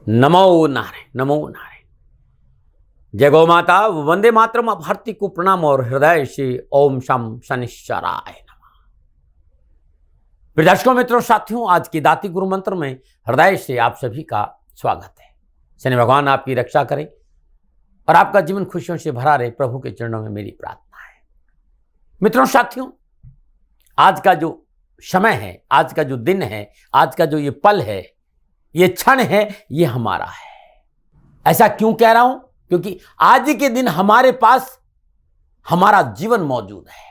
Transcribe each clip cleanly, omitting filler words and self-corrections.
नमो नारायण, नमो नारायण। जय गौ माता, वंदे मातरम। अब भारती को प्रणाम और हृदय से ओम शम शनिश्चराय नमः। प्रिय दर्शकों, मित्रों, साथियों, आज की दाती गुरु मंत्र में हृदय से आप सभी का स्वागत है। शनि भगवान आपकी रक्षा करें और आपका जीवन खुशियों से भरा रहे, प्रभु के चरणों में मेरी प्रार्थना है। मित्रों, साथियों, आज का जो समय है, आज का जो दिन है, आज का जो ये पल है, ये क्षण है, ये हमारा है। ऐसा क्यों कह रहा हूं? क्योंकि आज के दिन हमारे पास हमारा जीवन मौजूद है।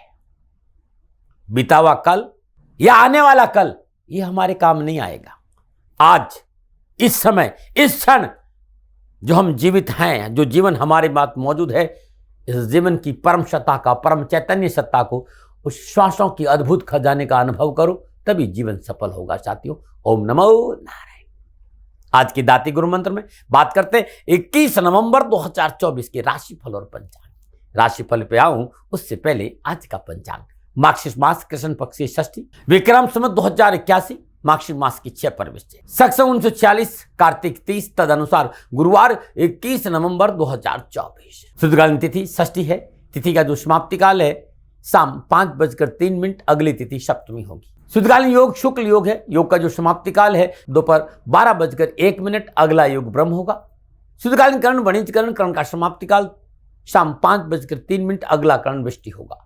बीता हुआ कल या आने वाला कल ये हमारे काम नहीं आएगा। आज, इस समय, इस क्षण जो हम जीवित हैं, जो जीवन हमारे पास मौजूद है, इस जीवन की परम सत्ता का, परम चैतन्य सत्ता को, उस श्वासों की अद्भुत खजाने का अनुभव करो, तभी जीवन सफल होगा। साथियों, ओम नमो नारायण। आज की दाती गुरु मंत्र में बात करते हैं 21 नवंबर 2024 के राशिफल और पंचांग। राशिफल पे आऊं उससे पहले आज का पंचांग। मार्गशीर्ष मास कृष्ण पक्ष की षष्ठी, विक्रम संवत 2081, मार्गशीर्ष मास की 6 परविष्टि, शक 1946, कार्तिक 30, तदनुसार गुरुवार 21 नवंबर 2024। शुद्धकालीन तिथि षष्ठी है। तिथि का जो समाप्ति काल है शाम 5:03, अगली तिथि सप्तमी होगी। शुद्धकालीन योग शुक्ल योग है। योग का जो समाप्ति काल है दोपहर 12:01, अगला योग ब्रह्म होगा। शुद्धकालीन करण वणिजकरण, करण का समाप्ति काल शाम 5:03, अगला करण वृष्टि होगा।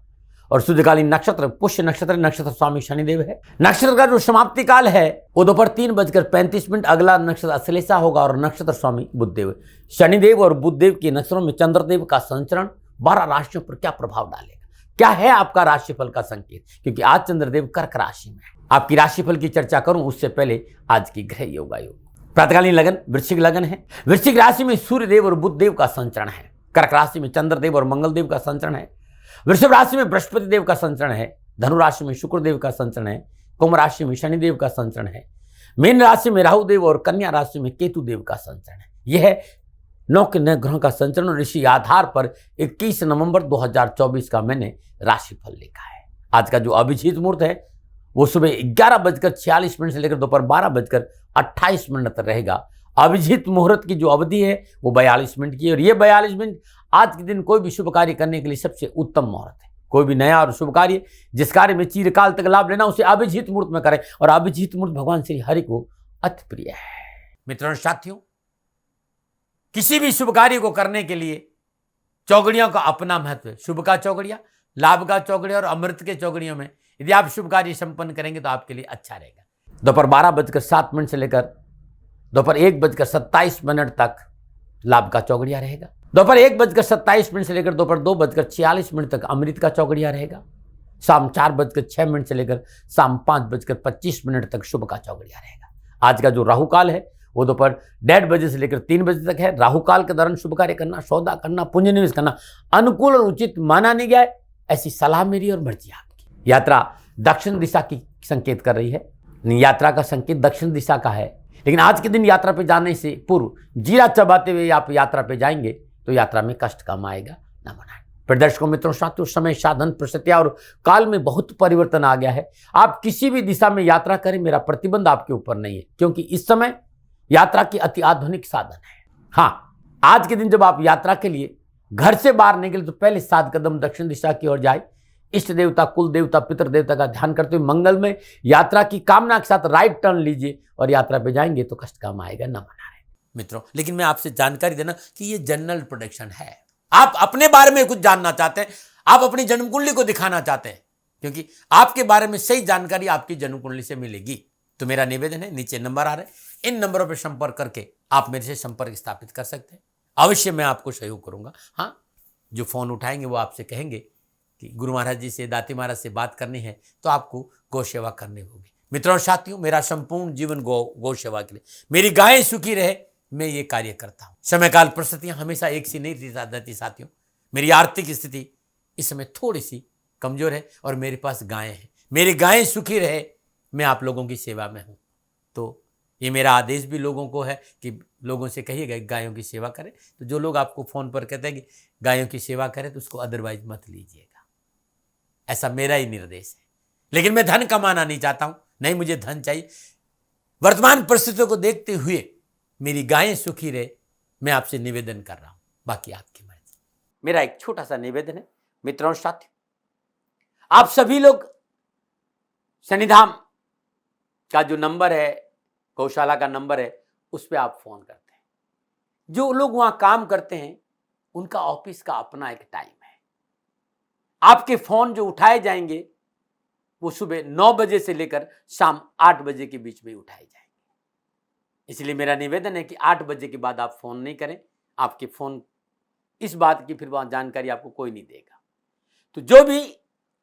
और शुद्धकालीन नक्षत्र पुष्य नक्षत्र, नक्षत्र स्वामी शनिदेव है। नक्षत्र का जो समाप्ति काल है वो दोपहर 3:35, अगला नक्षत्र अश्लेषा होगा और नक्षत्र स्वामी बुधदेव। शनिदेव और बुधदेव के नक्षत्रों में चंद्रदेव का संचरण 12 राशियों पर क्या प्रभाव डालेगा, क्या है आपका राशिफल का संकेत, क्योंकि आज चंद्रदेव कर्क राशि में है। आपकी राशिफल की चर्चा करूं उससे पहले आज की ग्रह योगायोग। प्रातःकालीन लगन वृश्चिक लगन है। वृश्चिक राशि में सूर्यदेव और बुधदेव का संचरण है। कर्क राशि में चंद्रदेव और मंगलदेव का संचरण है। वृषभ राशि में बृहस्पति देव का संचरण है। धनु राशि में शुक्रदेव का संचरण है। कुंभ राशि में शनिदेव का संचरण है। मीन राशि में राहुदेव और कन्या राशि में केतुदेव का संचरण है। यह है 9 ग्रहों का संचरण और इसी आधार पर 21 नवंबर 2024 का मैंने राशिफल लिखा है। आज का जो अभिजीत मुहूर्त है वो सुबह 11:46 से लेकर दोपहर 12:28 तक रहेगा। अभिजीत मुहूर्त की जो अवधि है वो 42 मिनट की है और ये 42 मिनट आज के दिन कोई भी शुभ कार्य करने के लिए सबसे उत्तम मुहूर्त है। कोई भी नया और शुभ कार्य, जिस कार्य में चिरकाल तक लाभ लेना, उसे अभिजीत मुहूर्त में करें और अभिजीत मुहूर्त भगवान श्री हरि को अति प्रिय है। मित्रों, साथियों, किसी भी शुभ कार्य को करने के लिए चौगड़ियों का अपना महत्व है। शुभ का चौगड़िया, लाभ का चौगड़िया और अमृत के चौगड़ियों में यदि आप शुभ कार्य संपन्न करेंगे तो आपके लिए अच्छा रहेगा। दोपहर 12:07 से लेकर दोपहर 1:27 तक लाभ का चौगड़िया रहेगा। दोपहर 1:27 से लेकर दोपहर 2:46 तक अमृत का चौगड़िया रहेगा। शाम 4:06 से लेकर शाम 5:25 तक शुभ का चौगड़िया रहेगा। आज का जो राहु काल है वो दोपहर 1:30 से लेकर 3 बजे तक है। राहु काल के दौरान शुभ कार्य करना, सौदा करना, पुण्य निवेश करना अनुकूल और उचित माना नहीं गया है। ऐसी सलाह मेरी और मर्जी आपकी। यात्रा दक्षिण दिशा की संकेत कर रही है। यात्रा का संकेत दक्षिण दिशा का है, लेकिन आज के दिन यात्रा पे जाने से पूर्व जीरा चबाते हुए आप यात्रा पे जाएंगे तो यात्रा में कष्ट कम आएगा, ना बनाए। फिर दर्शकों, मित्रों, साथियों, समय, साधन, परिस्थितियां और काल में बहुत परिवर्तन आ गया है। आप किसी भी दिशा में यात्रा करें, मेरा प्रतिबंध आपके ऊपर नहीं है, क्योंकि इस समय यात्रा की अति आधुनिक साधन है। हाँ, आज के दिन जब आप यात्रा के लिए घर से बाहर निकले तो पहले 7 कदम दक्षिण दिशा की ओर जाए। इष्ट देवता, कुल देवता, पितृ देवता का ध्यान करते हुए मंगल में यात्रा की कामना के साथ राइट टर्न लीजिए और यात्रा पे जाएंगे तो कष्ट कम आएगा, ना मना रहे। मित्रों, लेकिन मैं आपसे जानकारी देना कि ये जनरल प्रोडिक्शन है। आप अपने बारे में कुछ जानना चाहते हैं, आप अपनी जन्म कुंडली को दिखाना चाहते हैं, क्योंकि आपके बारे में सही जानकारी आपकी जन्म कुंडली से मिलेगी। तो मेरा निवेदन है, नीचे नंबर आ रहे हैं, इन नंबरों पर संपर्क करके आप मेरे से संपर्क स्थापित कर सकते हैं। अवश्य मैं आपको सहयोग करूंगा। हाँ, जो फोन उठाएंगे वो आपसे कहेंगे कि गुरु महाराज जी से, दाती महाराज से बात करनी है तो आपको गौ सेवा करनी होगी। मित्रों और साथियों, मेरा संपूर्ण जीवन गौ सेवा के लिए, मेरी गायें सुखी रहे, मैं ये कार्य करता हूँ। समय काल परिस्थितियां हमेशा एक सी नहीं रहती साथियों। मेरी आर्थिक स्थिति इस समय थोड़ी सी कमजोर है और मेरे पास गायें हैं। मेरी गायें सुखी रहे, मैं आप लोगों की सेवा में हूँ। तो ये मेरा आदेश भी लोगों को है कि लोगों से कहिएगा गायों की सेवा करें। तो जो लोग आपको फ़ोन पर कहते हैं कि गायों की सेवा करें तो उसको अदरवाइज मत लीजिएगा, ऐसा मेरा ही निर्देश है। लेकिन मैं धन कमाना नहीं चाहता हूँ, नहीं मुझे धन चाहिए। वर्तमान परिस्थितियों को देखते हुए मेरी गायें सुखी रहे, मैं आपसे निवेदन कर रहा हूं, बाकी आपकी मर्जी। मेरा एक छोटा सा निवेदन है मित्रों और साथियों, आप सभी लोग शनिधाम का जो नंबर है, गौशाला का नंबर है, उस पर आप फोन करते हैं। जो लोग वहां काम करते हैं उनका ऑफिस का अपना एक टाइम है। आपके फोन जो उठाए जाएंगे वो सुबह 9 बजे से लेकर शाम 8 बजे के बीच में उठाए जाएंगे। इसलिए मेरा निवेदन है कि 8 बजे के बाद आप फोन नहीं करें। आपके फोन इस बात की फिर वहां जानकारी आपको कोई नहीं देगा। तो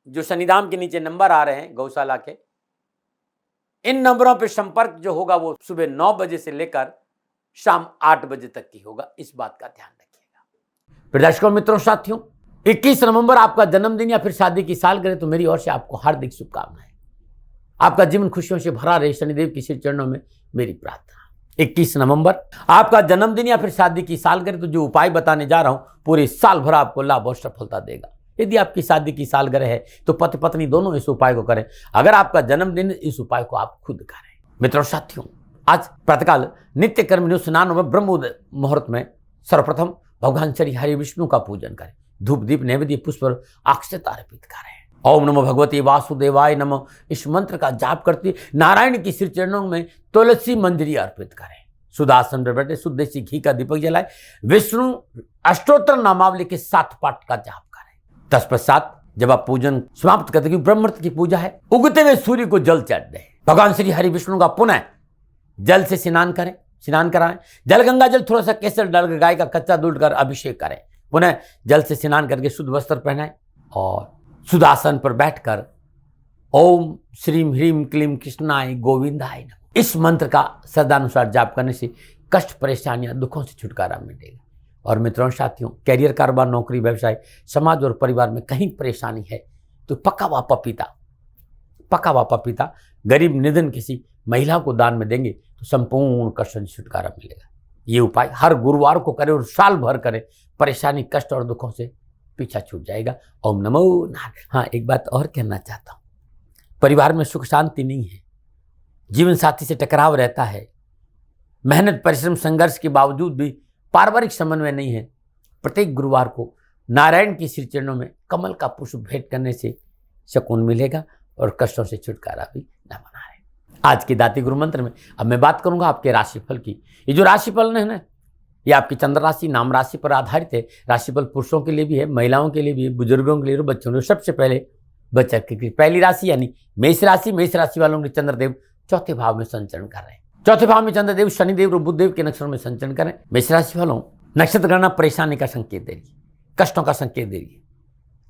जो शनिधाम के नीचे नंबर आ रहे हैं गौशाला के, इन नंबरों पर संपर्क जो होगा वो सुबह 9 बजे से लेकर शाम 8 बजे तक की होगा। इस बात का ध्यान रखिएगा। फिर दर्शकों मित्रों साथियों, 21 नवंबर आपका जन्मदिन या फिर शादी की सालगिरह, तो मेरी ओर से आपको हार्दिक शुभकामनाएं। आपका जीवन खुशियों से भरा रहे, शनिदेव के श्री चरणों में मेरी प्रार्थना। 21 नवंबर आपका जन्मदिन या फिर शादी की सालगिरह, तो जो उपाय बताने जा रहा हूं पूरे साल भर आपको लाभ और सफलता देगा। यदि आपकी शादी की सालगिरह है तो पति पत्नी दोनों इस उपाय को करें। अगर आपका जन्मदिन, इस उपाय को आप खुद करें। मित्रों साथियों, आज प्रातःकाल नित्य कर्म स्नान में ब्रह्म मुहूर्त में सर्वप्रथम भगवान श्री हरि विष्णु का पूजन करें। धूप दीप नैवेद्य पुष्प अक्षत अर्पित करें। ओम नमो भगवते वासुदेवाय नमः, इस मंत्र का जाप करते नारायण की श्री चरणों में तुलसी मंजरी अर्पित करें। सुदासन पर बैठे शुद्ध देसी घी का दीपक जलाए, विष्णु अष्टोत्तर नामावली के 7 पाठ का जाप करें। तत्पश्चात जब आप पूजन समाप्त करते, ब्रह्ममुहूर्त की पूजा है, उगते हुए सूर्य को जल चढ़ दें। भगवान श्री हरि विष्णु का पुनः जल से स्नान करें, स्नान कराएं। जल गंगा जल थोड़ा सा केसर डालकर गाय का कच्चा दूध कर अभिषेक करें। पुनः जल से स्नान करके शुद्ध वस्त्र पहनाएं और सुदासन पर बैठकर ओम श्रीम ह्रीम क्लीम कृष्णाय गोविंदाय नमः, इस मंत्र का श्रद्धानुसार जाप करने से कष्ट परेशानियां दुखों से छुटकारा मिलेगा। और मित्रों साथियों, कैरियर, कारोबार, नौकरी, व्यवसाय, समाज और परिवार में कहीं परेशानी है तो पका हुआ पपीता गरीब निधन किसी महिला को दान में देंगे तो संपूर्ण कष्ट से छुटकारा मिलेगा। ये उपाय हर गुरुवार को करें और साल भर करें, परेशानी, कष्ट और दुखों से पीछा छूट जाएगा। ओम नमो नारायण। हाँ, एक बात और कहना चाहता हूँ, परिवार में सुख शांति नहीं है, जीवन साथी से टकराव रहता है, मेहनत परिश्रम संघर्ष के बावजूद भी पारिवारिक समन्वय नहीं है। प्रत्येक गुरुवार को नारायण की श्री चरणों में कमल का पुष्प भेंट करने से सुकून मिलेगा और कष्टों से छुटकारा भी न मना है। आज के दाती गुरु मंत्र में अब मैं बात करूंगा आपके राशिफल की। ये जो राशिफल है ना, ये आपकी चंद्र राशि नाम राशि पर आधारित है। राशिफल पुरुषों के लिए भी है, महिलाओं के लिए भी है, बुजुर्गों के लिए और बच्चों के लिए। सबसे पहले बच्चा की पहली राशि यानी मेष राशि। मेष राशि वालों के चंद्रदेव चौथे भाव में संचरण कर रहे हैं। चौथे भाव में चंद्रदेव शनिदेव और बुधदेव के नक्षत्र में संचरण करें। मेष राशि वालों, नक्षत्र गणना परेशानी का संकेत दे रही है, कष्टों का संकेत दे रही है,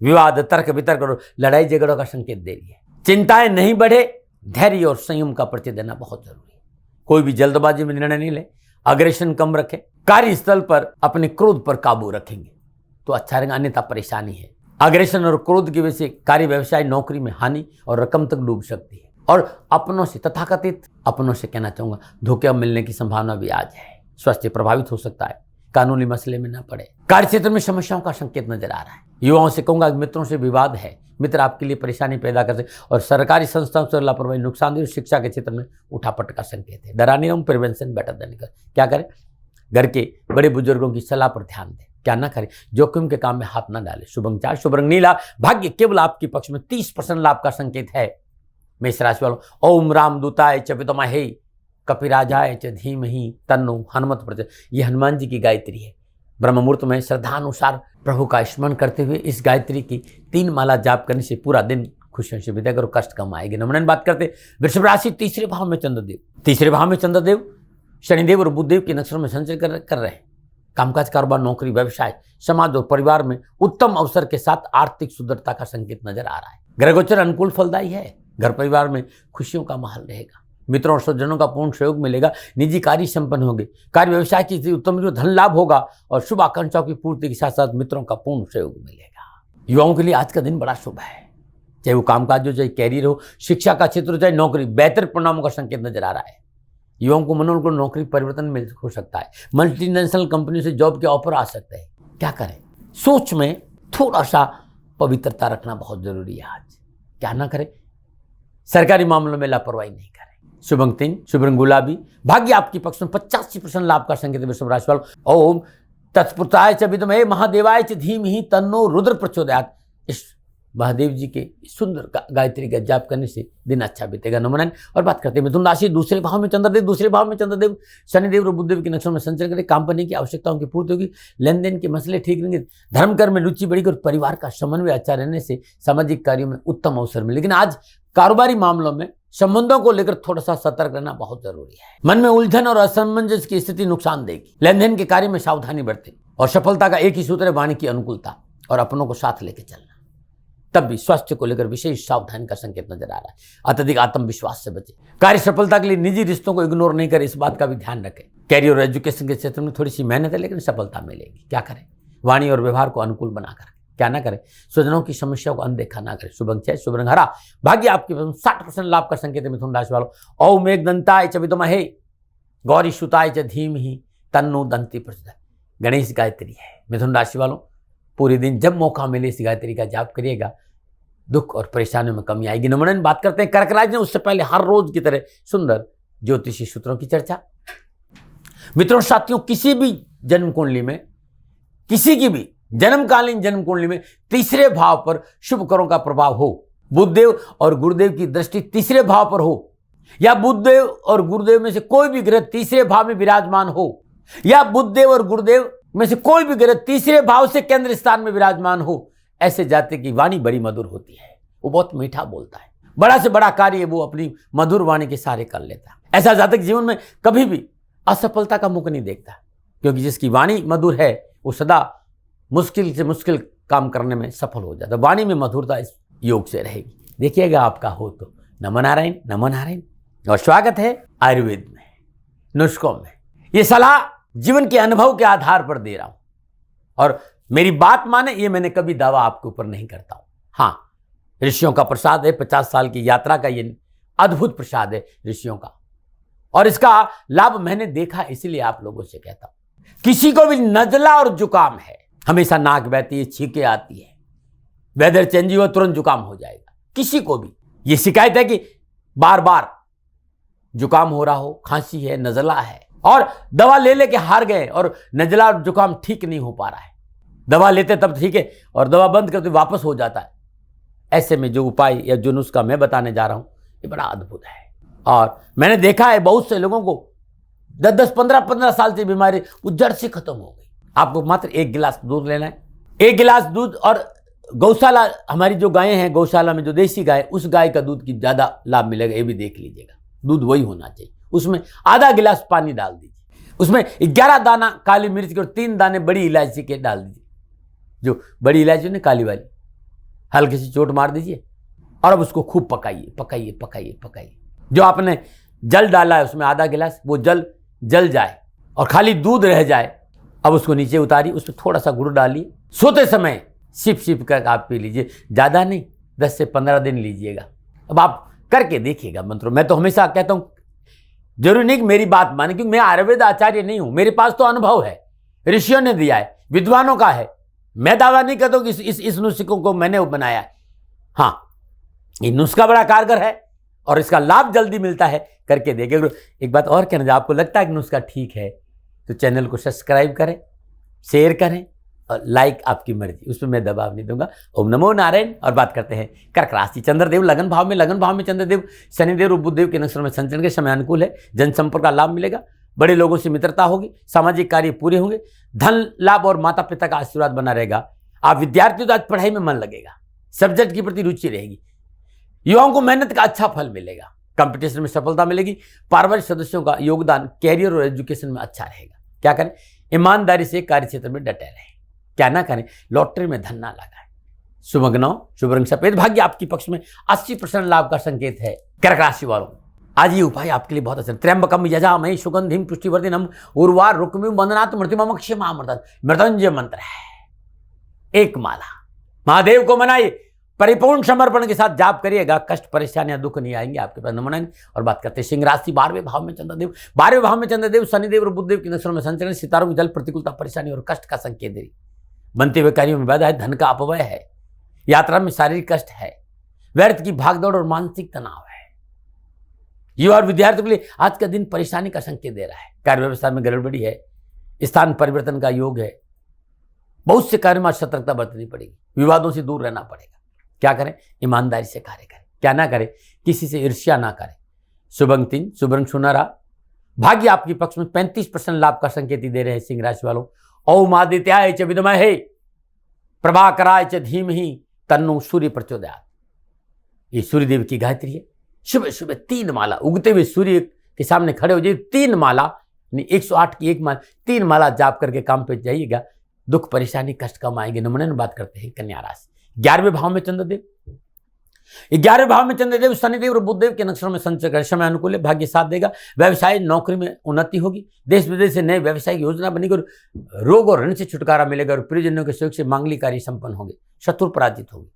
विवाद, तर्क वितर्क और लड़ाई झगड़ों का संकेत दे रही है। चिंताएं नहीं बढ़े, धैर्य और संयम का परिचय देना बहुत जरूरी है। कोई भी जल्दबाजी में निर्णय नहीं ले, अग्रेशन कम रखें। कार्यस्थल पर अपने क्रोध पर काबू रखेंगे तो अच्छा रहेगा, अन्यथा परेशानी है। अग्रेशन और क्रोध की वजह से कार्य, व्यवसाय, नौकरी में हानि और रकम तक डूब सकती है। और अपनों से, तथाकथित अपनों से कहना चाहूंगा, धोखे मिलने की संभावना भी आज है। स्वास्थ्य प्रभावित हो सकता है, कानूनी मसले में न पड़े। कार्य क्षेत्र में समस्याओं का संकेत नजर आ रहा है। युवाओं से कहूंगा, मित्रों से विवाद है, मित्र आपके लिए परेशानी पैदा कर सकते। और सरकारी संस्थाओं से लापरवाही नुकसानदेह, शिक्षा के क्षेत्र में उठापट का संकेत है। डरा नहीं रहूं, प्रिवेंशन बेटर देने का क्या करें, घर के बड़े बुजुर्गों की सलाह पर ध्यान दें। क्या ना करें, जोखिम के काम में हाथ ना डालें। शुभ अंक 4, शुभ रंग नीला, भाग्य केवल आपके पक्ष में। 30% लाभ का संकेत है। मेष राशि वालों, ओम राम दूताय च विद्महे कपिराजाय च धीमहि तन्नो हनुमत प्रचोदयात्, ये हनुमान जी की गायत्री है। ब्रह्म मुहूर्त में श्रद्धानुसार प्रभु का स्मरण करते हुए इस गायत्री की 3 माला जाप करने से पूरा दिन खुशियों से बीतेगा और कष्ट कम आएगी। नमन बात करते वृषभ राशि, तीसरे भाव में चंद्रदेव शनिदेव और बुधदेव के नक्षत्र में संचरण कर रहे हैं। कामकाज, कारोबार, नौकरी, व्यवसाय, समाज और परिवार में उत्तम अवसर के साथ आर्थिक सुदृढ़ता का संकेत नजर आ रहा है। ग्रह गोचर अनुकूल फलदायी है। घर परिवार में खुशियों का माहौल रहेगा। मित्रों और स्वजनों का पूर्ण सहयोग मिलेगा। निजी कार्य संपन्न होंगे। कार्य व्यवसाय की उत्तम धन लाभ होगा और शुभ आकांक्षाओं की पूर्ति के साथ साथ मित्रों का पूर्ण सहयोग मिलेगा। युवाओं के लिए आज का दिन बड़ा शुभ है। चाहे वो कामकाज हो, चाहे कैरियर हो, शिक्षा का क्षेत्र हो, चाहे नौकरी, बेहतर परिणामों का संकेत नजर आ रहा है। युवाओं को मनोनुकूल नौकरी परिवर्तन मिल हो सकता है। मल्टीनेशनल कंपनी से जॉब के ऑफर आ सकते हैं। क्या करें, सोच में थोड़ा सा पवित्रता रखना बहुत जरूरी है। आज क्या ना करें, सरकारी मामलों में लापरवाही नहीं करें। शुभ अंक 3, शुभ रंग गुलाबी। भाग्य आपके पक्ष में 85% लाभ का संकेत वृषभ राशि वालों। ओम तत्पुरुषाय च विद्महे महादेवाय च धीमहि तन्नो रुद्र प्रचोदयात्। इस महादेव जी के सुंदर गायत्री का जाप करने से दिन अच्छा बीतेगा। नमन। और बात करते हैं मिथुन राशि, दूसरे भाव में चंद्रदेव, दूसरे भाव में चंद्रदेव शनिदेव और बुधदेव के नक्षत्र में संचरण करें। काम करने की आवश्यकताओं की पूर्ति होगी, लेन देन के मसले ठीक रहेंगे, धर्म कर्म में रुचि बढ़ेगी और परिवार का समन्वय अच्छा रहने से सामाजिक कार्यों में उत्तम अवसर मिले। लेकिन आज कारोबारी मामलों में संबंधों को लेकर थोड़ा सा सतर्क रहना बहुत जरूरी है। मन में उलझन और असमंजस की स्थिति नुकसान देगी। लेन देन के कार्य में सावधानी बरतें और सफलता का एक ही सूत्र है, वाणी की अनुकूलता और अपनों को साथ लेकर चलना। तब भी स्वास्थ्य को लेकर विशेष सावधानी का संकेत नजर आ रहा है। अत्यधिक आत्मविश्वास से बचें। कार्य सफलता के लिए निजी रिश्तों को इग्नोर नहीं करें, इस बात का भी ध्यान रखें। कैरियर और एजुकेशन के क्षेत्र में थोड़ी सी मेहनत है, लेकिन सफलता मिलेगी। क्या करें? वाणी और व्यवहार को अनुकूल बनाकर क्या ना करें, स्वजनों की समस्याओं को अनदेखा ना करें। शुभ अंक 6, शुभ रंग हरा। भाग्य आपके 60% लाभ का संकेत है मिथुन राशि वालों। ओम मेघदंताय च विद्महे गौरी सुताय च धीमहि तन्नो दंती प्रचोदयात्। गणेश गायत्री है मिथुन राशि वालों। पूरे दिन जब मौका मिले इस गायत्री का जाप करिएगा, दुख और परेशानियों में कमी आएगी। नमन। बात करते हैं कर्क राशि में। उससे पहले हर रोज की तरह सुंदर ज्योतिषी सूत्रों की चर्चा। मित्रों साथियों, किसी भी जन्म कुंडली में, किसी की भी जन्मकालीन जन्म कुंडली में तीसरे भाव पर शुभ करों का प्रभाव हो, बुधदेव और गुरुदेव की दृष्टि तीसरे भाव पर हो, या बुधदेव और गुरुदेव में से कोई भी ग्रह तीसरे भाव में विराजमान हो, या बुधदेव और गुरुदेव में से कोई भी ग्रह तीसरे भाव से केंद्र स्थान में विराजमान हो, ऐसे जातक की वाणी बड़ी मधुर होती है। वो बहुत मीठा बोलता है, बड़ा से बड़ा कार्य वो अपनी मधुर वाणी के सहारे कर लेता है। ऐसा जातक जीवन में कभी भी असफलता का मुख नहीं देखता, क्योंकि जिसकी वाणी मधुर है वो सदा मुश्किल से मुश्किल काम करने में सफल हो जाता है। वाणी में मधुरता इस योग से रहेगी। देखिएगा आपका हो तो। नमो नारायण, नमो नारायण। और स्वागत है आयुर्वेद में, नुस्खों में। ये सलाह जीवन के अनुभव के आधार पर दे रहा हूं, और मेरी बात माने, ये मैंने कभी दावा आपके ऊपर नहीं करता हूं। हाँ, ऋषियों का प्रसाद है। 50 साल की यात्रा का ये अद्भुत प्रसाद है ऋषियों का, और इसका लाभ मैंने देखा, इसलिए आप लोगों से कहता हूं। किसी को भी नजला और जुकाम है, हमेशा नाक बहती है, छींके आती है, वेदर चेंज हुआ तुरंत जुकाम हो जाएगा। किसी को भी ये शिकायत है कि बार बार जुकाम हो रहा हो, खांसी है, नजला है, और दवा ले लेके हार गए और नजला और जुकाम ठीक नहीं हो पा रहा है। दवा लेते तब ठीक है, और दवा बंद करते वापस हो जाता है। ऐसे में जो उपाय या जो नुस्खा मैं बताने जा रहा हूं, ये बड़ा अद्भुत है। और मैंने देखा है बहुत से लोगों को 10-10, 15-15 साल से बीमारी वो जड़ से खत्म हो गई। आपको मात्र 1 गिलास दूध लेना है, 1 गिलास दूध। और गौशाला, हमारी जो गायें हैं, गौशाला में जो देसी गाय, उस गाय का दूध की ज्यादा लाभ मिलेगा, ये भी देख लीजिएगा। दूध वही होना चाहिए। उसमें आधा गिलास पानी डाल दीजिए, उसमें 11 दाना काली मिर्च के और 3 दाने बड़ी इलायची के डाल दीजिए। जो बड़ी इलायची ने काली वाली, हल्की सी चोट मार दीजिए, और अब उसको खूब पकाइए, पकाइए, पकाइए, पकाइए। जो आपने जल डाला है उसमें आधा गिलास, वो जल जल जाए और खाली दूध रह जाए। अब उसको नीचे उतारिए, उसमें थोड़ा सा गुड़ डालिए, सोते समय सिप सिप कर आप पी लीजिए। ज़्यादा नहीं, 10 से 15 दिन लीजिएगा। अब आप करके देखिएगा मंत्रों। मैं तो हमेशा कहता हूँ, जरूरी नहीं कि मेरी बात माने, क्योंकि मैं आयुर्वेद आचार्य नहीं हूँ। मेरे पास तो अनुभव है, ऋषियों ने दिया है, विद्वानों का है। मैं दावा नहीं करता हूँ कि इस नुस्खे को मैंने बनाया है। हाँ, ये नुस्खा बड़ा कारगर है और इसका लाभ जल्दी मिलता है। करके देखिए। एक बात और कहना, जब आपको लगता है कि नुस्खा ठीक है तो चैनल को सब्सक्राइब करें, शेयर करें, और लाइक आपकी मर्जी, उसमें मैं दबाव नहीं दूंगा। ओम नमो नारायण। और बात करते हैं कर्क राशि। चंद्रदेव लगन भाव में चंद्रदेव शनिदेव और बुधदेव के नक्षत्र में संचरण के समय अनुकूल है। जनसंपर्क का लाभ मिलेगा, बड़े लोगों से मित्रता होगी, सामाजिक कार्य पूरे होंगे, धन लाभ और माता पिता का आशीर्वाद बना रहेगा। आप विद्यार्थी तो आज पढ़ाई में मन लगेगा, सब्जेक्ट के प्रति रुचि रहेगी, युवाओं को मेहनत का अच्छा फल मिलेगा, कंपटीशन में सफलता मिलेगी। पारिवारिक सदस्यों का योगदान कैरियर और एजुकेशन में अच्छा रहेगा। क्या करें? ईमानदारी से कार्य क्षेत्र में डटे रहें। क्या ना करें? लॉटरी में धन ना लगाएं। शुभ अंक 9, शुभ रंग सफेद। भाग्य आपके पक्ष में 80% लाभ का संकेत है कर्क राशि वालों। आज ये उपाय आपके लिए बहुत अच्छा। त्र्यंबकम यजामहे सुगंधिम पुष्टिवर्धनम उर्वार रुक्मिम वंदनात् मृत्युमक्षमामृतम् मृत्युंजय मंत्र है। 1 माला महादेव को मनाइए, परिपूर्ण समर्पण के साथ जाप करिएगा, कष्ट परेशानियां दुख नहीं आएंगे आपके पास। नमन। और बात करते हैं सिंह राशि। 12वें भाव में चंद्रदेव, 12वें भाव में चंद्रदेव शनिदेव और बुधदेव के नक्षत्रों में संचरण सितारों की जल प्रतिकूलता, परेशानी और कष्ट का संकेत दे। बनते हुए कार्यों में बाधा है, धन का अपव्यय है, यात्रा में शारीरिक कष्ट है, व्यर्थ की भागदौड़ और मानसिक तनाव है। युवा और विद्यार्थियों के लिए आज का दिन परेशानी का संकेत दे रहा है। कार्य व्यवस्था में गड़बड़ी है, स्थान परिवर्तन का योग है, बहुत से कार्य में सतर्कता बरतनी पड़ेगी, विवादों से दूर रहना पड़ेगा। क्या करें? ईमानदारी से कार्य करें। क्या ना करें? किसी से ईर्ष्या ना करें। शुभ अंक 3, शुभ रंग सुनहरा। भाग्य आपके पक्ष में 35% लाभ का संकेत दे रहे हैं सिंह राशि वालों। ओम आदित्याय च विद्महे प्रभाकराय च धीमहि तन्नो सूर्य प्रचोदयात्। ये सूर्यदेव की गायत्री है। सुबह सुबह 3 माला उगते हुए सूर्य के सामने खड़े हो जाइए, 3 माला 108 की 1 माला 3 माला जाप करके काम पे जाइएगा, दुख परेशानी कष्ट कम आएंगे। नमूने में बात करते हैं कन्या राशि। 11वें भाव में चंद्रदेव, 11वें भाव में चंद्रदेव शनिदेव और बुधदेव के नक्षत्रों में संचय कर समय अनुकूल है, भाग्य साथ देगा। व्यवसाय नौकरी में उन्नति होगी, देश विदेश से नए व्यवसायिक योजना बनेगी और रोग और ऋण से छुटकारा मिलेगा और प्रियजनों के सहयोग से मांगलिक कार्य संपन्न होंगे, शत्रु पराजित होगी।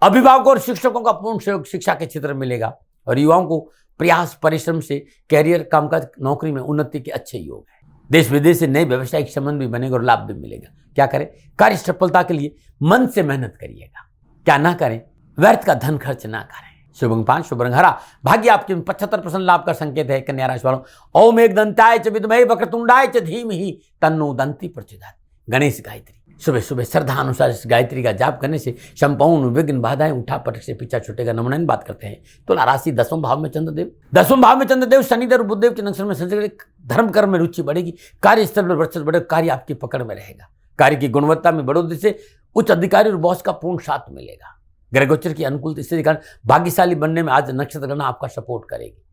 अभिभावकों और शिक्षकों का पूर्ण सहयोग शिक्षा के क्षेत्र में मिलेगा और युवाओं को प्रयास परिश्रम से कैरियर कामकाज नौकरी में उन्नति के अच्छे योग है। देश विदेश से नए व्यवसायिक संबंध भी बनेगा और लाभ भी मिलेगा। क्या करें? कार्य सफलता के लिए मन से मेहनत करिएगा। क्या ना करें? व्यर्थ का धन खर्च ना करें। शुभ अंक 5, शुभ रंग हरा। भाग्य आपके 75% लाभ का संकेत है कन्या राशि वालों। ओम एकदंताय च विद्महे वक्रतुंडाय च धीमहि तन्नो दंती प्रचोदयात्। गणेश गायत्री। सुबह सुबह श्रद्धा अनुसार इस गायत्री का जाप करने से संपूर्ण विघ्न बाधाएं उठा पटक से पीछा छूटेगा। नमूना बात करते हैं तुला राशि। 10वें भाव में चंद्रदेव, 10वें भाव में चंद्रदेव शनिदेव और बुधदेव के नक्षत्र में संचय, धर्म कर्म में रुचि बढ़ेगी, कार्य स्थल पर वर्चस्व बढ़ेगा, कार्य आपकी पकड़ में रहेगा, कार्य की गुणवत्ता में बढ़ोतरी से उच्च अधिकारी और बॉस का पूर्ण साथ मिलेगा। ग्रह गोचर की अनुकूल स्थिति के कारण भाग्यशाली बनने में आज नक्षत्र गणना आपका सपोर्ट करेगी।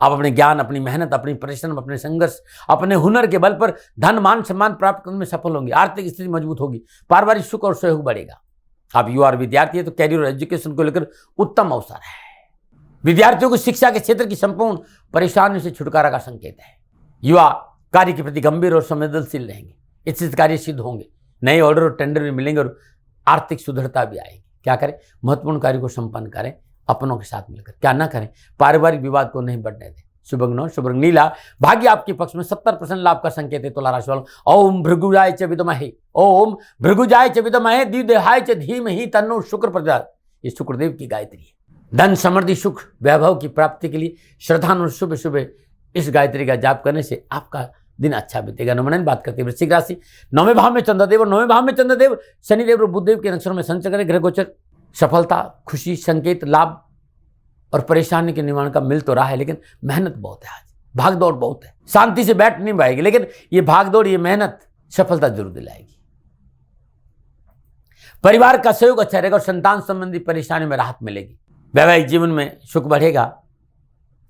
आप अपने ज्ञान, अपनी मेहनत, अपनी परिश्रम, अपने संघर्ष, अपने हुनर के बल पर धन मान सम्मान प्राप्त करने में सफल होंगे, आर्थिक स्थिति मजबूत होगी, पारिवारिक सुख और सहयोग बढ़ेगा। आप युवा और विद्यार्थी है तो कैरियर और एजुकेशन को लेकर उत्तम अवसर है। विद्यार्थियों को शिक्षा के क्षेत्र की संपूर्ण परेशानियों से छुटकारा का संकेत है। युवा कार्य के प्रति गंभीर और संवेदनशील रहेंगे, इच्छित कार्य सिद्ध होंगे, नए ऑर्डर और टेंडर भी मिलेंगे और आर्थिक सुदृढ़ता भी आएगी। क्या करें? महत्वपूर्ण कार्य को संपन्न करें अपनों के साथ मिलकर। क्या ना करें? पारिवारिक विवाद को नहीं बढ़ने दें। शुभ अंक 9, शुभ रंग नीला। भाग्य आपके पक्ष में 70% लाभ का संकेत है तुला राशि वालों। ओम भृगुजाय च विद्महे, ओम भृगुजाय च विद्महे द्विदेहाय च धीमहि तन्नो शुक्र प्रचोदयात्। ये शुक्रदेव की गायत्री है। धन समृद्धि सुख वैभव की प्राप्ति के लिए श्रद्धानुसार सुबह सुबह इस गायत्री का जाप करने से आपका दिन अच्छा बीतेगा। नमूना बात करते हैं वृश्चिक राशि। 9वें भाव में चंद्रदेव और 9वें भाव में चंद्रदेव शनिदेव और बुधदेव के नक्षत्रों में संचय करें। ग्रह गोचर सफलता, खुशी, संकेत, लाभ और परेशानी के निवारण का मिल तो रहा है, लेकिन मेहनत बहुत है। आज भाग दौड़ बहुत है, शांति से बैठ नहीं पाएगी, लेकिन ये भाग दौड़, ये मेहनत सफलता जरूर दिलाएगी। परिवार का सहयोग अच्छा रहेगा और संतान संबंधी परेशानी में राहत मिलेगी। वैवाहिक जीवन में सुख बढ़ेगा,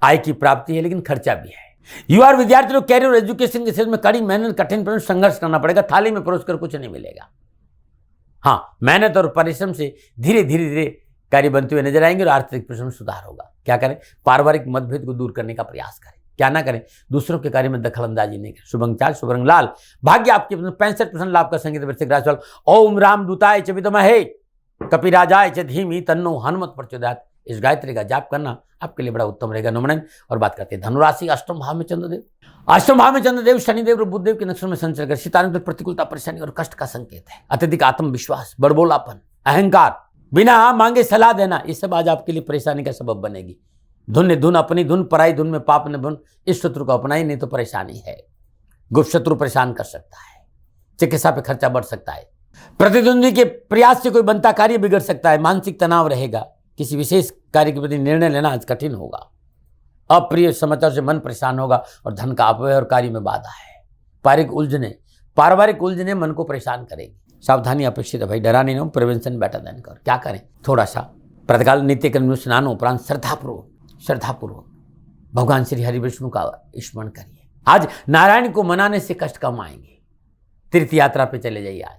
आय की प्राप्ति है, लेकिन खर्चा भी है। युवा और विद्यार्थी लोग कैरियर और एजुकेशन के क्षेत्र में कड़ी मेहनत, कठिन परिश्रम, संघर्ष करना पड़ेगा। थाली में परोस कर कुछ नहीं मिलेगा। हाँ, मेहनत और परिश्रम से धीरे धीरे कार्य बनते हुए नजर आएंगे और आर्थिक परिश्रम में सुधार होगा। क्या करें? पारिवारिक मतभेद को दूर करने का प्रयास करें। क्या ना करें? दूसरों के कार्य में दखल अंदाजी नहीं करें। शुभ अंक 4, शुभ रंग लाल। भाग्य आपके 65% लाभ का संकेत वृश्चिक राशि वालों। ओम रामदूताय च विद्महे कपिराजाय च धीमहि तन्नो हनुमत प्रचोदयात्। इस गायत्री का जाप करना आपके लिए बड़ा उत्तम रहेगा। नमन। और बात करते हैं धनुराशि। 8वें भाव में चंद्रदेव, 8वें भाव में चंद्रदेव शनिदेव और बुधदेव के नक्षत्र में संचय कर सितारों पर प्रतिकूलता, परेशानी और कष्ट का संकेत है। अत्यधिक आत्मविश्वास, बड़बोलापन, अहंकार, बिना मांगे सलाह देना, ये सब आज आपके लिए परेशानी का सबब बनेगी। धुन ने धुन, अपनी धुन पराई धुन में पाप ने धुन, इस शत्रु को अपनाई नहीं तो परेशानी है। गुप्त शत्रु परेशान कर सकता है, चिकित्सा पे खर्चा बढ़ सकता है, प्रतिद्वंदी के प्रयास से कोई बनता कार्य बिगड़ सकता है, मानसिक तनाव रहेगा, किसी विशेष कार्य के प्रति निर्णय लेना आज कठिन होगा, अप्रिय समाचार से मन परेशान होगा और धन का अपव्यय और कार्य में बाधा है। पारिवारिक उलझने मन को परेशान करेगी। सावधानी अपेक्षित है भाई, डरा नहीं, प्रिवेंशन बेटर देन कर। क्या करें? थोड़ा सा प्रातःकाल नित्य कर्म स्नान उपरांत श्रद्धापूर्वक भगवान श्री हरि विष्णु का स्मरण करिए। आज नारायण को मनाने से कष्ट कम आएंगे। तीर्थ यात्रा पे चले जाइए आज,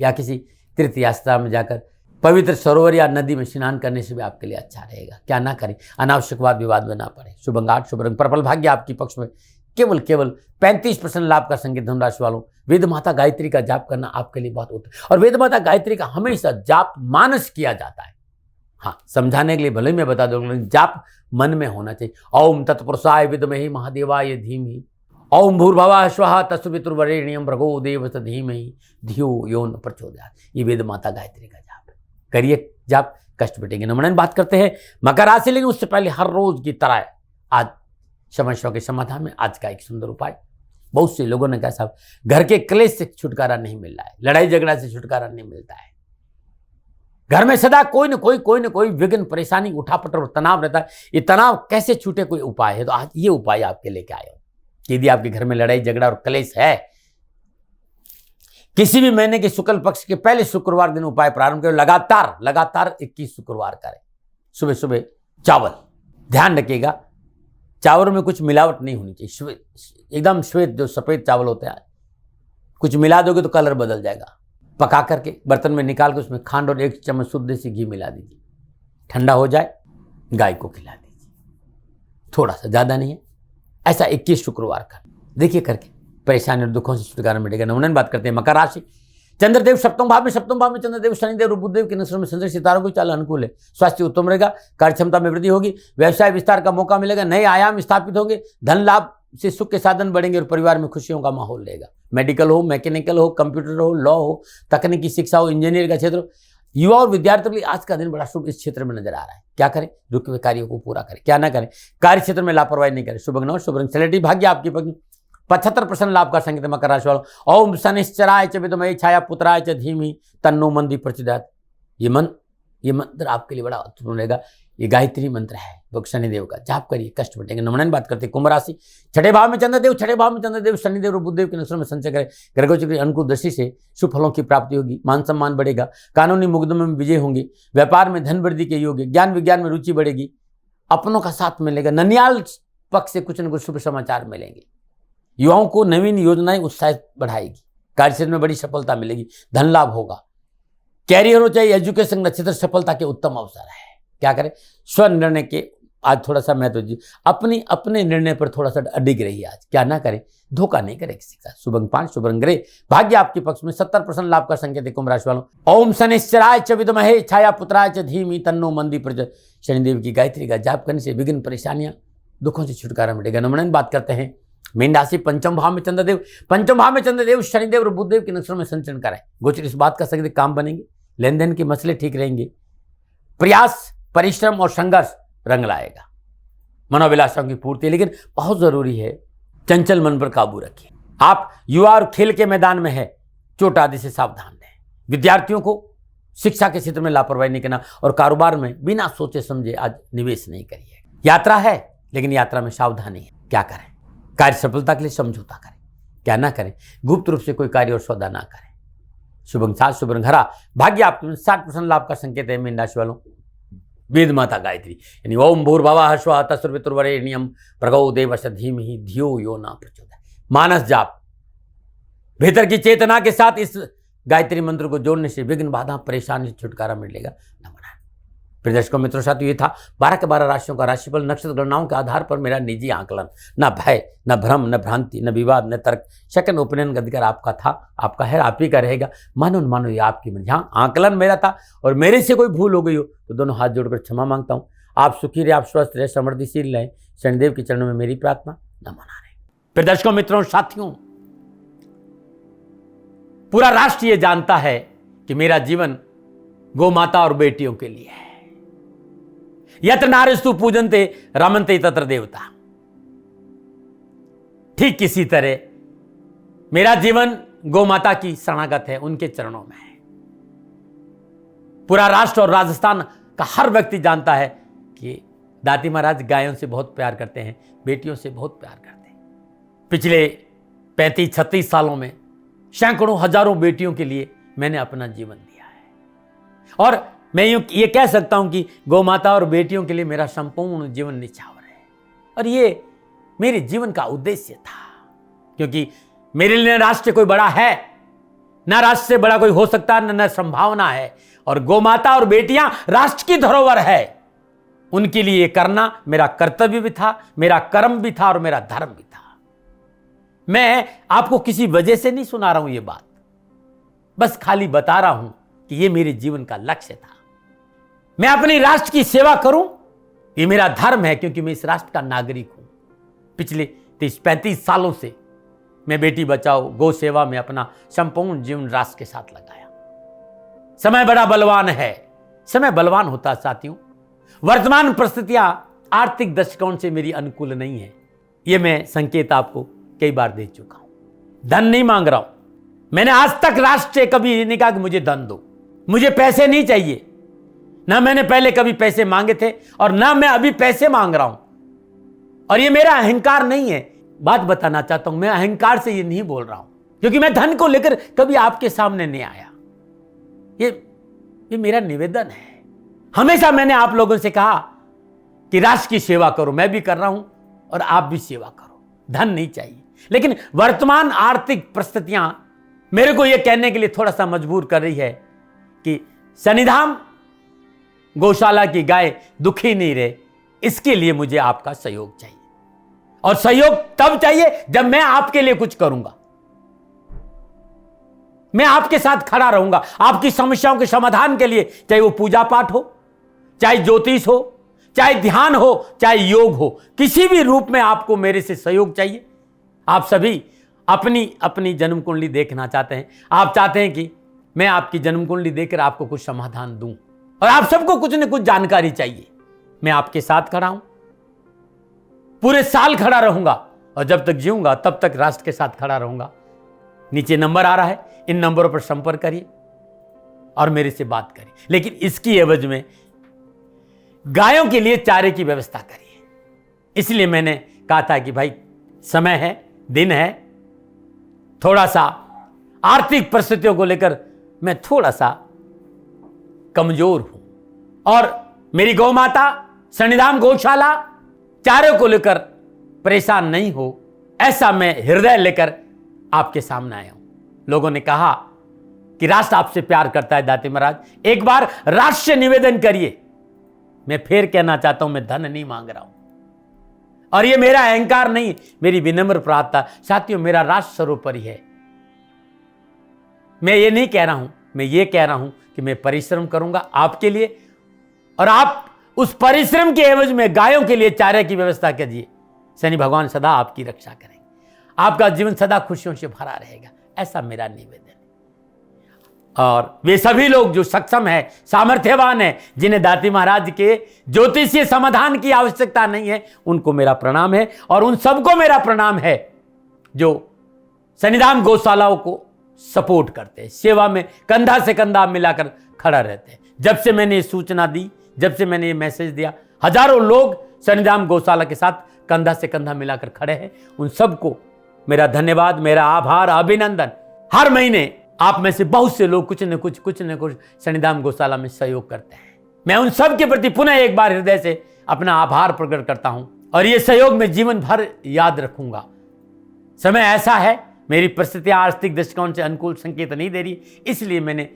या किसी तीर्थ यात्रा में जाकर पवित्र सरोवर या नदी में स्नान करने से भी आपके लिए अच्छा रहेगा। क्या ना करें? अनावश्यक वाद विवाद में ना पड़े। शुभ अंक 8, शुभ रंग पर्पल। भाग्य आपके पक्ष में केवल 35% लाभ का संकेत। धनुराशि वालों, वेद माता गायत्री का जाप करना आपके लिए बहुत उत्तम, और वेद माता गायत्री का हमेशा जाप मानस किया जाता है। हाँ, समझाने के लिए भले ही मैं बता दूं, लेकिन जाप मन में होना चाहिए। ओम तत्पुरुषाय विद्महे महादेवाय धीमहि, ओम भूर्भुवः स्वः तत्सवितुर्वरेण्यं भर्गो देवस्य धीमहि धियो यो न प्रचोदयात्। ये वेद माता गायत्री का जाप है, करिए जाप, कष्ट मिटेंगे। नमन। बात करते हैं मकर राशि, लेकिन उससे पहले हर रोज की तरह आज समस्याओं के समाधान में आज का एक सुंदर उपाय। बहुत से लोगों ने कहा साहब घर के क्लेश से छुटकारा नहीं मिल रहा है, लड़ाई झगड़ा से छुटकारा नहीं मिलता है, घर में सदा कोई न कोई विघ्न, परेशानी, उठापटक और तनाव रहता है, ये तनाव कैसे छूटे, कोई उपाय है? तो आज ये उपाय आपके लेके आया हूं। यदि आपके घर में लड़ाई झगड़ा और क्लेश है, किसी भी महीने के शुक्ल पक्ष के पहले शुक्रवार दिन उपाय प्रारंभ करें। लगातार 21 शुक्रवार करें। सुबह सुबह चावल, ध्यान रखिएगा चावल में कुछ मिलावट नहीं होनी चाहिए, एकदम श्वेत जो सफेद चावल होते हैं, कुछ मिला दोगे तो कलर बदल जाएगा। पका करके बर्तन में निकाल के उसमें खांड और 1 चम्मच शुद्ध देसी घी मिला दीजिए, ठंडा हो जाए गाय को खिला दीजिए, थोड़ा सा, ज्यादा नहीं है। ऐसा 21 शुक्रवार का देखिए करके परेशानी और दुखों से छुटकारा मिलेगा। नमूना बात करते हैं मकर राशि। चंद्रदेव सप्तम भाव में चंद्रदेव, शनिदेव और बुधदेव के नक्षत्र में संचरण, सितारों को चाल अनुकूल है। स्वास्थ्य उत्तम रहेगा, कार्य क्षमता में वृद्धि होगी, व्यवसाय विस्तार का मौका मिलेगा, नए आयाम स्थापित होंगे, धन लाभ से सुख के साधन बढ़ेंगे और परिवार में खुशियों का माहौल रहेगा। मेडिकल हो, मैकेनिकल हो, कंप्यूटर हो, लॉ हो, तकनीकी शिक्षा हो, इंजीनियर का क्षेत्र हो, युवा और विद्यार्थियों के लिए आज का दिन बड़ा शुभ इस क्षेत्र में नजर आ रहा है। क्या करें? रुके हुए कार्यों को पूरा करें, क्या ना करें, कार्य क्षेत्र में लापरवाही नहीं करें। शुभ नौ शुभ रंग सेलेटी, भाग्य आपकी पत्नी 75% लाभ का संकेत मकर राशि वालों। ओम शनिश्चराय च विद्महे छाया पुत्राय च धीमहि तन्नो मंदी प्रचोदयात्। ये मंत्र आपके लिए बड़ा अद्भुत रहेगा। ये गायत्री मंत्र है, वो शनिदेव का जाप करिए, कष्ट बटेंगे। नमन बात करते हैं कुंभ राशि। छठे भाव में चंद्रदेव, शनिदेव और बुधदेव के नक्षत्र में संचय करें। ग्रहों की अनुकूल दृष्टि से शुभ फलों की प्राप्ति होगी, मान सम्मान बढ़ेगा, कानूनी मुकदमे में विजय होंगे, व्यापार में धन वृद्धि के योग, ज्ञान विज्ञान में रुचि बढ़ेगी, अपनों का साथ मिलेगा, ननियाल पक्ष से कुछ न कुछ शुभ समाचार मिलेंगे, युवाओं को नवीन योजनाएं उत्साहित बढ़ाएगी, कार्यक्षेत्र में बड़ी सफलता मिलेगी, धन लाभ होगा, कैरियर हो चाहे एजुकेशन नक्षत्र, सफलता के उत्तम अवसर है। क्या करें? स्व निर्णय के आज थोड़ा सा महत्व दीजिए, अपने निर्णय पर थोड़ा सा अडिग रहिए। आज क्या ना करें, धोखा नहीं करें किसी का। शुभ अंक 5 शुभ रंग ग्रे, भाग्य आपके पक्ष में 70% लाभ का संकेत है कुंभ राशि वालों। ओम शनिश्चराय च विद्महे छाया पुत्राय च धीमहि तन्नो मंदी प्रचोदयात्। शनिदेव की गायत्री का जाप करने से विघ्न, परेशानियां, दुखों से छुटकारा मिलेगा। नमन बात करते हैं मीन राशि। पंचम भाव में चंद्रदेव, शनिदेव और बुधदेव के नक्षत्र में संचरण कराए। गोचर इस बात का संकेत, काम बनेंगे, लेन देन के मसले ठीक रहेंगे, प्रयास, परिश्रम और संघर्ष रंग लाएगा, मनोभिलाषाओं की पूर्ति। लेकिन बहुत जरूरी है चंचल मन पर काबू रखिए। आप युवा और खेल के मैदान में है, चोट आदि से सावधान रहें। विद्यार्थियों को शिक्षा के क्षेत्र में लापरवाही नहीं करना और कारोबार में बिना सोचे समझे आज निवेश नहीं करिए। यात्रा है लेकिन यात्रा में सावधानी है। क्या करें? कार्य सफलता के लिए समझौता करें, क्या ना करें, गुप्त रूप से कोई कार्य और सौदा ना करें। शुभ अंक 7 शुभ रंग हरा, भाग्य आपके 60% लाभ का संकेत है मीन राशि वालों। वेद माता गायत्री यानी ओम भूर्भुवः स्वः तत्सवितुर्वरेण्यं भर्गो देवस्य धीमहि धियो यो न प्रचोदयात्। मानस जाप, भीतर की चेतना के साथ इस गायत्री मंत्र को जोड़ने से विघ्न, बाधा, परेशानी से छुटकारा मिलेगा। नमन। दर्शकों मित्रों साथ ये था 12 के 12 राशियों का राशिफल नक्षत्र गणनाओं के आधार पर मेरा निजी आकलन। न भय, न भ्रम, न भ्रांति, न विवाद, न तर्क, सेकंड ओपिनियन का अधिकार आपका था, आपका है, आप ही का रहेगा। मानो न मानो ये आपकी मर्जी। हाँ, आकलन मेरा था और मेरे से कोई भूल हो गई हो तो दोनों हाथ जोड़कर क्षमा मांगता हूँ। आप सुखी रहे, आप स्वस्थ रहे, समृद्धिशील रहें, शनिदेव के चरणों में मेरी प्रार्थना। नमन। फिर दर्शकों मित्रों साथियों, पूरा राष्ट्र ये जानता है कि मेरा जीवन गौ माता और बेटियों के लिए है। यत्र नारीस्तु पूजन्ते रमन्ते तत्र देवता। ठीक किसी तरह मेरा जीवन गौ माता की शरणागत है, उनके चरणों में है। पूरा राष्ट्र और राजस्थान का हर व्यक्ति जानता है कि दादी महाराज गायों से बहुत प्यार करते हैं, बेटियों से बहुत प्यार करते हैं। पिछले 35-36 सालों में सैकड़ों हजारों बेटियों के लिए मैंने अपना जीवन दिया है और मैं ये कह सकता हूं कि गौ माता और बेटियों के लिए मेरा संपूर्ण जीवन निछावर है। और ये मेरे जीवन का उद्देश्य था, क्योंकि मेरे लिए राष्ट्र कोई बड़ा है, ना राष्ट्र से बड़ा कोई हो सकता, न संभावना है। और गौ माता और बेटियां राष्ट्र की धरोहर है, उनके लिए ये करना मेरा कर्तव्य भी था, मेरा कर्म भी था और मेरा धर्म भी था। मैं आपको किसी वजह से नहीं सुना रहा हूं ये बात, बस खाली बता रहा हूं कि ये मेरे जीवन का लक्ष्य था। मैं अपने राष्ट्र की सेवा करूं, ये मेरा धर्म है, क्योंकि मैं इस राष्ट्र का नागरिक हूं। पिछले 30-35 सालों से मैं बेटी बचाओ, गौ सेवा में अपना संपूर्ण जीवन राष्ट्र के साथ लगाया। समय बड़ा बलवान है, समय बलवान होता साथियों। वर्तमान परिस्थितियां आर्थिक दृष्टिकोण से मेरी अनुकूल नहीं है। ये मैं संकेत आपको कई बार दे चुका हूं। धन नहीं मांग रहा हूं। मैंने आज तक राष्ट्र से कभी नहीं कहा कि मुझे धन दो, मुझे पैसे नहीं चाहिए। ना मैंने पहले कभी पैसे मांगे थे और ना मैं अभी पैसे मांग रहा हूं। और ये मेरा अहंकार नहीं है। बात बताना चाहता हूं, मैं अहंकार से ये नहीं बोल रहा हूं, क्योंकि मैं धन को लेकर कभी आपके सामने नहीं आया। ये मेरा निवेदन है। हमेशा मैंने आप लोगों से कहा कि राष्ट्र की सेवा करो, मैं भी कर रहा हूं और आप भी सेवा करो। धन नहीं चाहिए, लेकिन वर्तमान आर्थिक परिस्थितियां मेरे को यह कहने के लिए थोड़ा सा मजबूर कर रही है कि शनिधाम गौशाला की गाय दुखी नहीं रहे, इसके लिए मुझे आपका सहयोग चाहिए। और सहयोग तब चाहिए जब मैं आपके लिए कुछ करूंगा। मैं आपके साथ खड़ा रहूंगा आपकी समस्याओं के समाधान के लिए, चाहे वो पूजा पाठ हो, चाहे ज्योतिष हो, चाहे ध्यान हो, चाहे योग हो, किसी भी रूप में आपको मेरे से सहयोग चाहिए। आप सभी अपनी अपनी जन्म कुंडली देखना चाहते हैं। आप चाहते हैं कि मैं आपकी जन्म कुंडली देखकर आपको कुछ समाधान दूं, और आप सबको कुछ न कुछ जानकारी चाहिए। मैं आपके साथ खड़ा हूं, पूरे साल खड़ा रहूंगा, और जब तक जीऊंगा तब तक राष्ट्र के साथ खड़ा रहूंगा। नीचे नंबर आ रहा है, इन नंबरों पर संपर्क करिए और मेरे से बात करिए। लेकिन इसकी एवज में गायों के लिए चारे की व्यवस्था करिए। इसलिए मैंने कहा था कि भाई समय है, दिन है, थोड़ा सा आर्थिक परिस्थितियों को लेकर मैं थोड़ा सा कमजोर हूं, और मेरी गौ माता शनिधाम गौशाला चारे को लेकर परेशान नहीं हो, ऐसा मैं हृदय लेकर आपके सामने आया हूं। लोगों ने कहा कि राष्ट्र आपसे प्यार करता है दाती महाराज, एक बार राष्ट्र से निवेदन करिए। मैं फिर कहना चाहता हूं, मैं धन नहीं मांग रहा हूं, और ये मेरा अहंकार नहीं, मेरी विनम्र प्रार्थना। साथियों, मेरा राष्ट्र सर्वोपरि है। मैं ये नहीं कह रहा हूं, मैं ये कह रहा हूं कि मैं परिश्रम करूंगा आपके लिए, और आप उस परिश्रम के एवज में गायों के लिए चारे की व्यवस्था कीजिए। शनि भगवान सदा आपकी रक्षा करेंगे, आपका जीवन सदा खुशियों से भरा रहेगा, ऐसा मेरा निवेदन है। और वे सभी लोग जो सक्षम है, सामर्थ्यवान है, जिन्हें दाती महाराज के ज्योतिषीय समाधान की आवश्यकता नहीं है, उनको मेरा प्रणाम है। और उन सबको मेरा प्रणाम है जो शनिधाम गौशालाओं को सपोर्ट करते हैं, सेवा में कंधा से कंधा मिलाकर खड़ा रहते हैं। जब से मैंने ये सूचना दी, जब से मैंने ये मैसेज दिया, हजारों लोग शनिधाम गौशाला के साथ कंधा से कंधा मिलाकर खड़े हैं। उन सबको मेरा धन्यवाद, मेरा आभार, अभिनंदन। हर महीने आप में से बहुत से लोग कुछ न कुछ शनिधाम गौशाला में सहयोग करते हैं। मैं उन सब के प्रति पुनः एक बार हृदय से अपना आभार प्रकट करता हूं, और ये सहयोग मैं जीवन भर याद रखूंगा। समय ऐसा है, मेरी परिस्थितियां आर्थिक दृष्टिकोण से अनुकूल संकेत नहीं दे रही, इसलिए मैंने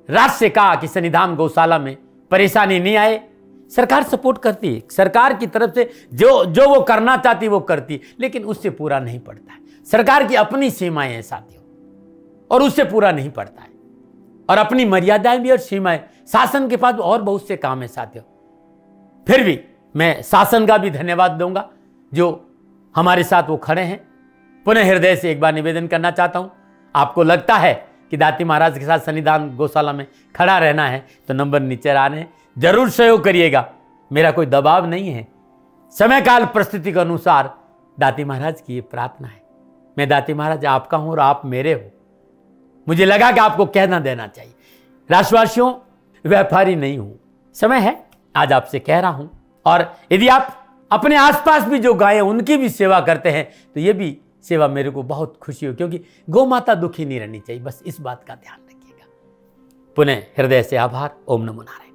राष्ट्र से कहा कि शनिधाम गौशाला में परेशानी नहीं आए। सरकार सपोर्ट करती है, सरकार की तरफ से जो वो करना चाहती वो करती, लेकिन उससे पूरा नहीं पड़ता है। सरकार की अपनी सीमाएं हैं साथियों, और उससे पूरा नहीं पड़ता है, और अपनी मर्यादाएं भी और सीमाएं। शासन के पास और बहुत से काम है साथियों। फिर भी मैं शासन का भी धन्यवाद दूंगा जो हमारे साथ वो खड़े हैं। पुनः हृदय से एक बार निवेदन करना चाहता हूं, आपको लगता है कि दाती महाराज के साथ शनिधाम गौशाला में खड़ा रहना है तो नंबर नीचे आ रहे हैं, जरूर सहयोग करिएगा। मेरा कोई दबाव नहीं है, समय काल परिस्थिति के अनुसार दाती महाराज की ये प्रार्थना है। मैं दाती महाराज आपका हूं और आप मेरे हो। मुझे लगा कि आपको कहना देना चाहिए। राष्ट्रवासियों, व्यापारी नहीं हूं, समय है आज आपसे कह रहा हूं। और यदि आप अपने आसपास भी जो गाय उनकी भी सेवा करते हैं तो ये भी सेवा मेरे को बहुत खुशी हो, क्योंकि गौ माता दुखी नहीं रहनी चाहिए। बस इस बात का ध्यान रखिएगा। पुनः हृदय से आभार। ओम नमो नारायण।